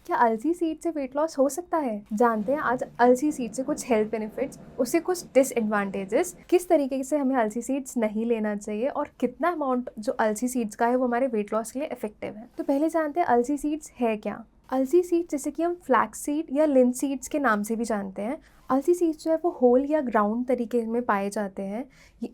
क्या अलसी सीड से वेट लॉस हो सकता है? जानते हैं आज अलसी सीड से कुछ हेल्थ बेनिफिट्स, उससे कुछ डिसएडवांटेजेस, किस तरीके से हमें अलसी सीड्स नहीं लेना चाहिए और कितना अमाउंट जो अलसी सीड्स का है वो हमारे वेट लॉस के लिए इफेक्टिव है। तो पहले जानते हैं अलसी सीड्स है क्या। अलसी सीड जैसे कि हम फ्लैक्स सीड या लिंच सीड्स के नाम से भी जानते हैं। अलसी सीड्स जो है वो होल या ग्राउंड तरीके में पाए जाते हैं।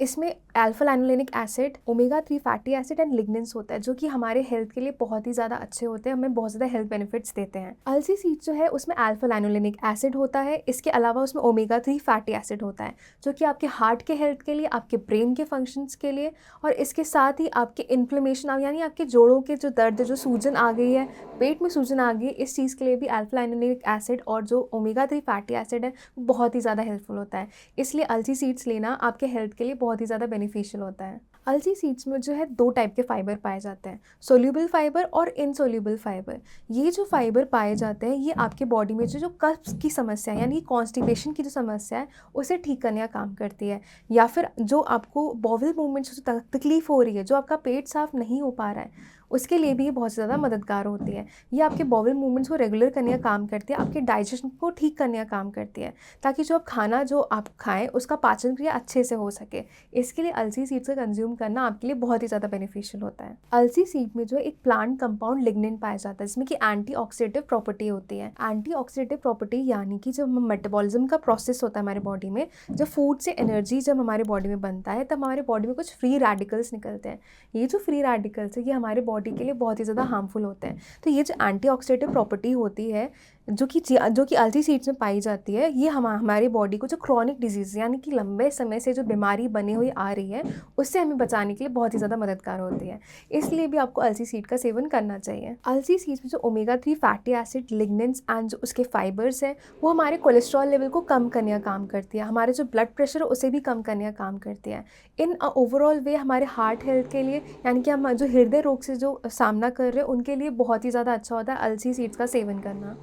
इसमें alpha linolenic acid, omega 3 fatty acid and lignans होता है जो कि हमारे हेल्थ के लिए बहुत ही ज़्यादा अच्छे होते हैं, हमें बहुत ज़्यादा हेल्थ बेनिफिट्स देते हैं। अलसी सीड्स जो है उसमें अल्फा लाइनोलेनिक एसिड होता है, इसके अलावा उसमें ओमेगा 3 फैटी एसिड होता है जो कि आपके हार्ट के हेल्थ के लिए, आपके ब्रेन के फंक्शंस के लिए और इसके साथ ही आपके इन्फ्लेमेशन यानी आपके जोड़ों के जो दर्द, जो सूजन आ गई है, पेट में सूजन आ गई, इस चीज़ के लिए भी अल्फा लाइनोलेनिक एसिड और जो ओमेगा 3 फैटी एसिड है बहुत ही ज़्यादा हेल्पफुल होता है। इसलिए अलसी सीड्स लेना आपके हेल्थ के लिए बहुत ही ज़्यादा बेनिफिशियल होता है। अलसी सीड्स में जो है 2 टाइप के फाइबर पाए जाते हैं, सोल्यूबल फाइबर और इनसोल्यूबल फाइबर। ये जो फाइबर पाए जाते हैं ये आपके बॉडी में जो कब्ज की समस्या यानी कॉन्स्टिपेशन की जो समस्या है उसे ठीक करने का काम करती है, या फिर जो आपको बॉवल मूवमेंट्स से तकलीफ हो रही है, जो आपका पेट साफ नहीं हो पा रहा है, उसके लिए भी ये बहुत ज़्यादा मददगार होती है। ये आपके बॉवल मूवमेंट्स को रेगुलर करने का काम करती है, आपके डाइजेशन को ठीक करने का काम करती है, ताकि जो खाना जो आप खाएं उसका पाचन क्रिया अच्छे से हो सके। इसके लिए अलसी सीड्स का कंज्यूम करना आपके लिए बहुत ही ज़्यादा बेनिफिशियल होता है। अलसी सीड में जो एक प्लांट कंपाउंड लिग्निन पाया जाता है जिसमें कि एंटीऑक्सीडेटिव प्रॉपर्टी होती है। एंटीऑक्सीडेटिव प्रॉपर्टी यानी कि जब मेटाबॉलिज्म का प्रोसेस होता है हमारे बॉडी में, जब फूड से एनर्जी जब हमारे बॉडी में बनता है तब हमारे बॉडी में कुछ फ्री रेडिकल्स निकलते हैं। ये जो फ्री रेडिकल्स है ये हमारे बॉडी के लिए बहुत ही ज़्यादा हार्मफुल होते हैं। तो ये जो एंटीऑक्सीडेटिव प्रॉपर्टी होती है जो कि अलसी सीड्स में पाई जाती है, ये हमारी बॉडी को जो क्रॉनिक डिजीज़ यानी कि लंबे समय से जो बीमारी बनी हुई आ रही है उससे हमें बचाने के लिए बहुत ही ज़्यादा मददगार होती है। इसलिए भी आपको अलसी सीड का सेवन करना चाहिए। अलसी सीड्स में जो ओमेगा 3 फैटी एसिड, लिग्नेंस एंड जो उसके फाइबर्स हैं वो हमारे कोलेस्ट्रॉल लेवल को कम करने का काम करती है, हमारे जो ब्लड प्रेशर है उसे भी कम करने का काम करती है। इन ओवरऑल वे हमारे हार्ट हेल्थ के लिए यानी कि हम जो हृदय रोग से जो सामना कर रहे हैं उनके लिए बहुत ही ज़्यादा अच्छा होता है अलसी सीड्स का सेवन करना।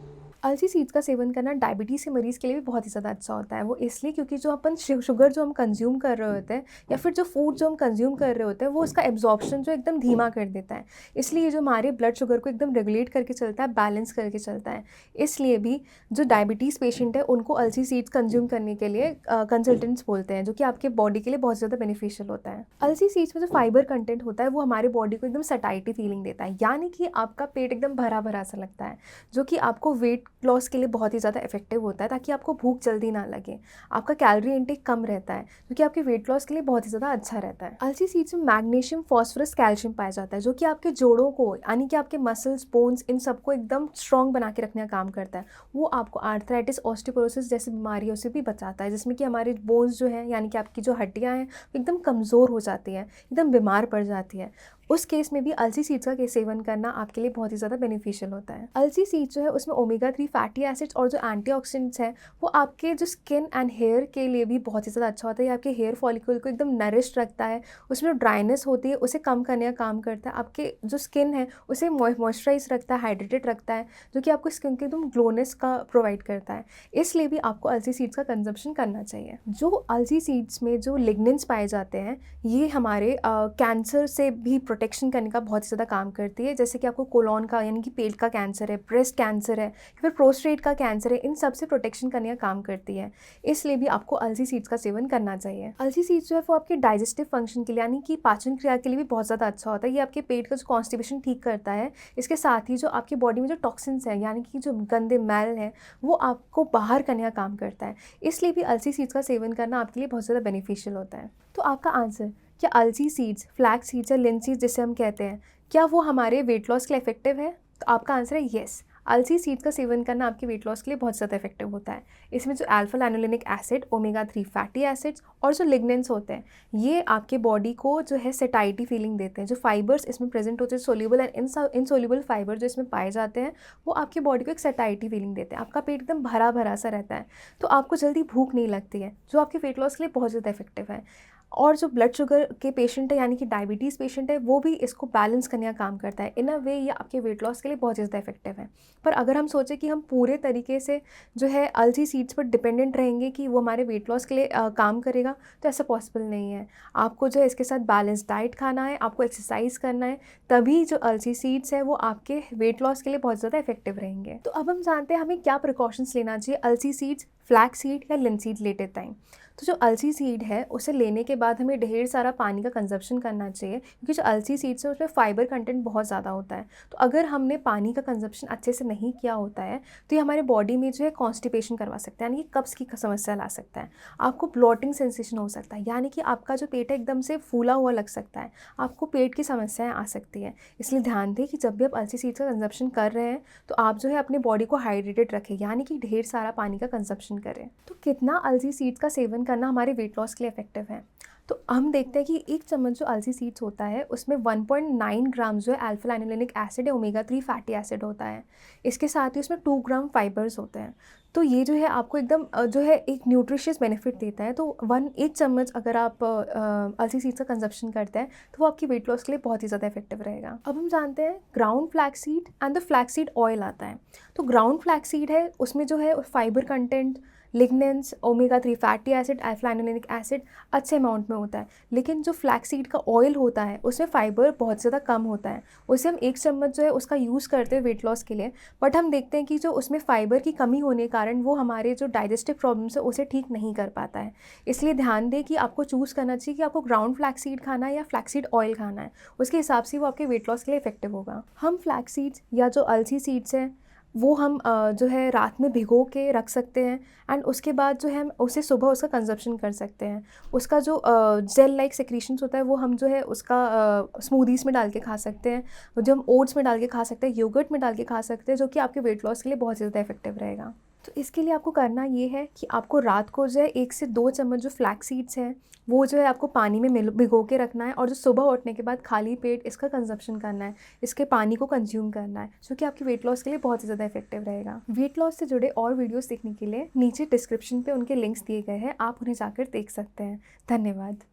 अलसी सीड्स का सेवन करना डायबिटीज़ के मरीज़ के लिए भी बहुत ही ज़्यादा अच्छा होता है। वो इसलिए क्योंकि जो अपन शुगर जो हम कंज्यूम कर रहे होते हैं या फिर जो फूड जो हम कंज्यूम कर रहे होते हैं वो उसका एब्जॉर्प्शन जो एकदम धीमा कर देता है। इसलिए जो हमारे ब्लड शुगर को एकदम रेगुलेट करके चलता है, बैलेंस करके चलता है। इसलिए भी जो डायबिटीज़ पेशेंट है उनको अलसी सीड्स कंज्यूम करने के लिए कंसल्टेंट्स बोलते हैं, जो कि आपके बॉडी के लिए बहुत ज़्यादा बेनिफिशियल होता है। अलसी सीड्स में जो फाइबर कंटेंट होता है वो हमारे बॉडी को एकदम सटाइटी फीलिंग देता है, यानी कि आपका पेट एकदम भरा भरा सा लगता है, जो कि आपको वेट लॉस के लिए बहुत ही ज़्यादा इफेक्टिव होता है, ताकि आपको भूख जल्दी ना लगे। आपका कैलोरी इंटेक कम रहता है जो कि आपके वेट लॉस के लिए बहुत ही ज़्यादा अच्छा रहता है। अलसी सीड्स में मैग्नीशियम, फॉस्फोरस, कैल्शियम पाया जाता है जो कि आपके जोड़ों को यानी कि आपके मसल्स, बोन्स, इन सबको एकदम स्ट्रॉन्ग बना के रखने का काम करता है। वो आपको आर्थराइटिस, ऑस्टियोपोरोसिस जैसी बीमारियों से भी बचाता है, जिसमें कि हमारे बोन्स जो हैं यानी कि आपकी जो हड्डियाँ हैं एकदम कमज़ोर हो जाती हैं, एकदम बीमार पड़ जाती है। उस केस में भी अलसी सीड्स का सेवन करना आपके लिए बहुत ही ज़्यादा बेनिफिशियल होता है। अलसी सीड्स जो है उसमें ओमेगा 3 फैटी एसिड्स और जो एंटीऑक्सीडेंट्स हैं वो आपके जो स्किन एंड हेयर के लिए भी बहुत ही ज़्यादा अच्छा होता है। ये आपके हेयर फॉलिकल को एकदम नरिश रखता है, उसमें जो ड्राइनेस होती है उसे कम करने का काम करता है, आपके जो स्किन है उसे मॉइस्चराइज रखता है, हाइड्रेटेड रखता है, जो कि आपको स्किन के एकदम ग्लोनेस का प्रोवाइड करता है। इसलिए भी आपको अलसी सीड्स का कंजम्पशन करना चाहिए। जो अलसी सीड्स में जो लिग्नेंस पाए जाते हैं ये हमारे कैंसर से भी प्रोटेक्शन करने का बहुत ज़्यादा काम करती है, जैसे कि आपको कोलोन का यानी कि पेट का कैंसर है, ब्रेस्ट कैंसर है, फिर प्रोस्टेट का कैंसर है, इन सब से प्रोटेक्शन करने का काम करती है। इसलिए भी आपको अलसी सीड्स का सेवन करना चाहिए। अलसी सीड्स जो है वो आपके डाइजेस्टिव फंक्शन के लिए यानी कि पाचन क्रिया के लिए भी बहुत ज़्यादा अच्छा होता है। ये आपके पेट का जो कॉन्स्टिपेशन ठीक करता है, इसके साथ ही जो आपकी बॉडी में जो टॉक्सिन्स हैं यानी कि जो गंदे मैल हैं वो आपको बाहर करने का काम करता है। इसलिए भी अलसी सीड्स का सेवन करना आपके लिए बहुत ज़्यादा बेनिफिशियल होता है। तो आपका आंसर, क्या अलसी सीड्स, फ्लैक्स सीड्स या लिंच सीड्स जिसे हम कहते हैं, क्या वो हमारे वेट लॉस के लिए इफेक्टिव है? तो आपका आंसर है येस। अलसी सीड्स का सेवन करना आपके वेट लॉस के लिए बहुत ज़्यादा इफेक्टिव होता है। इसमें जो alpha linolenic acid, omega 3 fatty acids और जो लिग्नेंस होते हैं ये आपके बॉडी को जो है सेटाइटी फीलिंग देते हैं। जो फाइबर्स इसमें प्रेजेंट होते हैं, सोल्यूबल एंड इनसोल्यूबल फाइबर जो इसमें पाए जाते हैं वो आपके बॉडी को एक सेटाइटी फीलिंग देते हैं। आपका पेट एकदम भरा भरा सा रहता है, तो आपको जल्दी भूख नहीं लगती है, जो आपके वेट लॉस के लिए बहुत ज़्यादा इफेक्टिव है। और जो ब्लड शुगर के पेशेंट है यानी कि डायबिटीज़ पेशेंट है वो भी इसको बैलेंस करने का काम करता है। इन अ वे ये आपके वेट लॉस के लिए बहुत ज़्यादा इफेक्टिव है। पर अगर हम सोचें कि हम पूरे तरीके से जो है अलसी सीड्स पर डिपेंडेंट रहेंगे कि वो हमारे वेट लॉस के लिए काम करेगा, तो ऐसा पॉसिबल नहीं है। आपको जो है इसके साथ बैलेंस डाइट खाना है, आपको एक्सरसाइज करना है, तभी जो अलसी सीड्स है वो आपके वेट लॉस के लिए बहुत ज़्यादा इफेक्टिव रहेंगे। तो अब हम जानते हैं हमें क्या प्रिकॉशंस लेना चाहिए अलसी सीड्स, फ्लैक्स सीड या लिनसीड लेते टाइम। तो जो अलसी सीड है उसे लेने के बाद हमें ढेर सारा पानी का कंजप्शन करना चाहिए, क्योंकि जो अलसी सीड्स है उसमें फाइबर कंटेंट बहुत ज़्यादा होता है। तो अगर हमने पानी का कंजप्शन अच्छे से नहीं किया होता है तो ये हमारे बॉडी में जो है कॉन्स्टिपेशन करवा सकता है, यानी कि कब्ज़ की समस्या ला सकता है। आपको ब्लोटिंग सेंसेशन हो सकता है, यानी कि आपका जो पेट है एकदम से फूला हुआ लग सकता है, आपको पेट की समस्याएँ आ सकती हैं। इसलिए ध्यान दें कि जब भी आप अलसी सीड्स का कंजप्शन कर रहे हैं तो आप जो है अपने बॉडी को हाइड्रेटेड रखें, यानी कि ढेर सारा पानी का कंजप्शन करें। तो कितना अलसी सीड्स का सेवन करना हमारे वेट लॉस के लिए इफेक्टिव है? तो हम देखते हैं कि एक चम्मच जो अलसी सीड्स होता है उसमें 1.9 ग्राम जो है अल्फा लाइनोलेनिक एसिड या ओमेगा 3 फैटी एसिड होता है। इसके साथ ही उसमें 2 ग्राम फाइबर्स होते हैं। तो ये जो है आपको एकदम जो है एक न्यूट्रिशियस बेनिफिट देता है। तो एक चम्मच अगर आप अलसी सीड्स का कंजप्शन करते हैं तो वो आपकी वेट लॉस के लिए बहुत ही ज़्यादा इफेक्टिव रहेगा। अब हम जानते हैं ground flax seed and the flax seed oil आता है। तो ग्राउंड फ्लैक्स सीड है, उसमें जो है fibre content, lignans, omega 3 fatty acid, alpha linolenic acid अच्छे अमाउंट में होता है। लेकिन जो फ्लैक्स सीड का ऑयल होता है उसमें फ़ाइबर बहुत ज़्यादा कम होता है। उसे हम एक चम्मच जो है उसका यूज़ करते हैं वेट लॉस के लिए, बट हम देखते हैं कि जो उसमें फ़ाइबर की कमी होने के कारण वो हमारे जो डाइजेस्टिव प्रॉब्लम्स है उसे ठीक नहीं कर पाता है। इसलिए ध्यान दें कि आपको चूज़ करना चाहिए कि आपको ग्राउंड फ्लैक्स सीड खाना है या फ्लैक्स सीड ऑयल खाना है। उसके हिसाब से वो आपके वेट लॉस के लिए इफेक्टिव होगा। हम फ्लैक्स सीड्स या जो अलसी सीड्स हैं वो हम जो है रात में भिगो के रख सकते हैं, एंड उसके बाद जो है हम उसे सुबह उसका कंजप्शन कर सकते हैं। उसका जो जेल लाइक सेक्रीशंस होता है वो हम जो है उसका स्मूदीज़ में डाल के खा सकते हैं, जो हम ओट्स में डाल के खा सकते हैं, योगर्ट में डाल के खा सकते हैं, जो कि आपके वेट लॉस के लिए बहुत ज़्यादा इफेक्टिव रहेगा। तो इसके लिए आपको करना ये है कि आपको रात को जो है 1 से 2 चम्मच जो फ्लैक्स सीड्स हैं वो जो है आपको पानी में भिगो के रखना है, और जो सुबह उठने के बाद खाली पेट इसका कंजप्शन करना है, इसके पानी को कंज्यूम करना है, जो कि आपकी वेट लॉस के लिए बहुत ही ज़्यादा इफेक्टिव रहेगा। वेट लॉस से जुड़े और वीडियोस देखने के लिए नीचे डिस्क्रिप्शन पे उनके लिंक्स दिए गए हैं, आप उन्हें जाकर देख सकते हैं। धन्यवाद।